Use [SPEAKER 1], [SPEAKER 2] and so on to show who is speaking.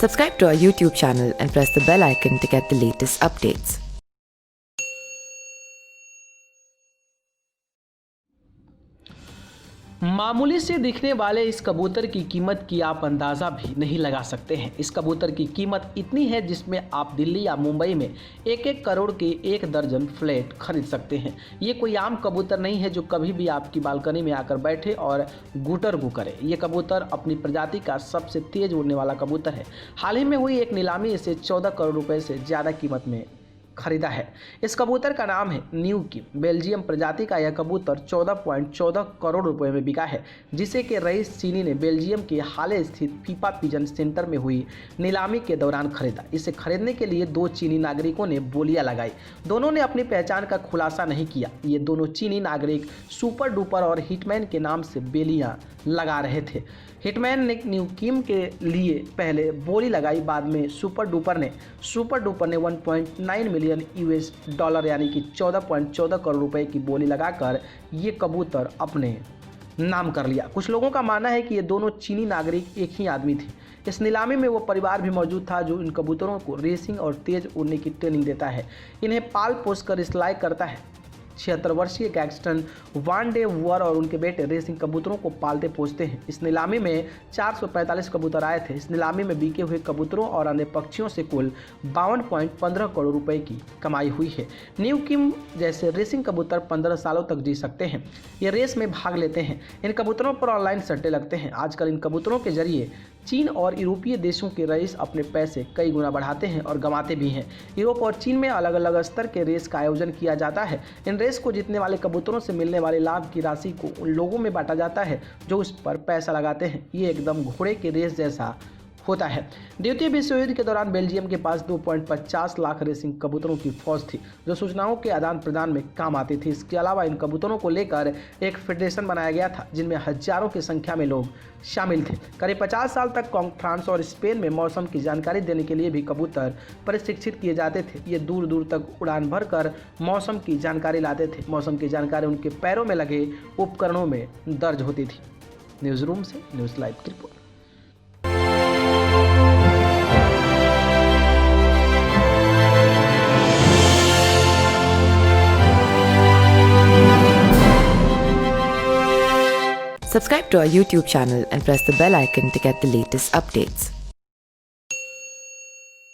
[SPEAKER 1] Subscribe to our YouTube channel and press the bell icon to get the latest updates.
[SPEAKER 2] मामूली से दिखने वाले इस कबूतर की कीमत की आप अंदाज़ा भी नहीं लगा सकते हैं। इस कबूतर की कीमत इतनी है जिसमें आप दिल्ली या मुंबई में एक एक करोड़ के 1 दर्जन फ्लैट खरीद सकते हैं। ये कोई आम कबूतर नहीं है जो कभी भी आपकी बालकनी में आकर बैठे और गुटर गु करे। ये कबूतर अपनी प्रजाति का सबसे तेज उड़ने वाला कबूतर है। हाल ही में हुई एक नीलामी इसे 14 करोड़ रुपए से ज़्यादा कीमत में खरीदा है। इस कबूतर का नाम है न्यू किम। बेल्जियम प्रजाति का यह कबूतर 14.14 करोड़ रुपए में बिका है, जिसे के रईस चीनी ने बेल्जियम के हाले स्थित फीफा पिजन सेंटर में हुई नीलामी के दौरान खरीदा। इसे खरीदने के लिए 2 चीनी नागरिकों ने बोलियां लगाई। दोनों ने अपनी पहचान का खुलासा नहीं किया। ये दोनों चीनी नागरिक सुपर डुपर और हिटमैन के नाम से बेलियां लगा रहे थे। हिटमैन ने न्यू किम के लिए पहले बोली लगाई, बाद में सुपर डुपर ने 1.9 मिलियन यूएस डॉलर यानी कि 14.14 करोड़ रुपए की बोली लगाकर ये कबूतर अपने नाम कर लिया। कुछ लोगों का मानना है कि ये दोनों चीनी नागरिक एक ही आदमी थे। इस नीलामी में वो परिवार भी मौजूद था जो इन कबूतरों को रेसिंग और तेज उड़ने की ट्रेनिंग देता है। इन्हें पाल पोस कर इसलाई करता है। 76 वर्षीय गैक्सटन वान डे वुअर और उनके बेटे रेसिंग कबूतरों को पालते पोसते हैं। इस नीलामी में 445 कबूतर आए थे। इस नीलामी में बिके हुए कबूतरों और अन्य पक्षियों से कुल 52.15 करोड़ रुपए की कमाई हुई है। न्यू किम जैसे रेसिंग कबूतर 15 सालों तक जी सकते हैं। ये रेस में भाग लेते हैं। इन कबूतरों पर ऑनलाइन सट्टे लगते हैं। आजकल इन कबूतरों के जरिए चीन और यूरोपीय देशों के रईस अपने पैसे कई गुना बढ़ाते हैं और गंवाते भी हैं। यूरोप और चीन में अलग अलग स्तर के रेस का आयोजन किया जाता है। इन रेस को जीतने वाले कबूतरों से मिलने वाले लाभ की राशि को उन लोगों में बांटा जाता है जो उस पर पैसा लगाते हैं। ये एकदम घोड़े के रेस जैसा होता है। द्वितीय विश्व युद्ध के दौरान बेल्जियम के पास 2.50 लाख रेसिंग कबूतरों की फौज थी जो सूचनाओं के आदान प्रदान में काम आती थी। इसके अलावा इन कबूतरों को लेकर एक फेडरेशन बनाया गया था जिनमें हजारों की संख्या में लोग शामिल थे। करीब 50 साल तक फ्रांस और स्पेन में मौसम की जानकारी देने के लिए भी कबूतर प्रशिक्षित किए जाते थे। ये दूर दूर तक उड़ान भरकर मौसम की जानकारी लाते थे। मौसम की जानकारी उनके पैरों में लगे उपकरणों में दर्ज होती थी। न्यूज़ रूम से न्यूज़ लाइव की report.
[SPEAKER 1] Subscribe to our YouTube channel and press the bell icon to get the latest updates.